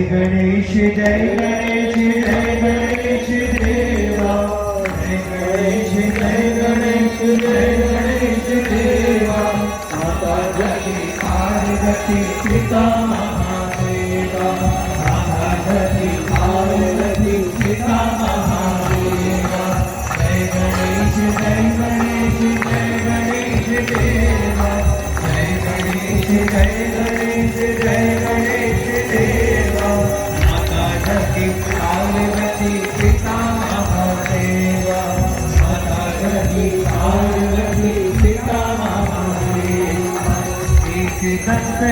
गणेश जय गणेश जय गणेश देवा जय गणेश जय गणेश जय गणेश देवा माता जय पार्वती पिता महादेवा माता जय पार्वती पिता महादेवा जय गणेश जय गणेश जय गणेश देवा जय गणेश जय गणेश जय गणेश देवा माता जय पार्वती पिता महादेवा माता जय पार्वती पिता महादेवा एक दंत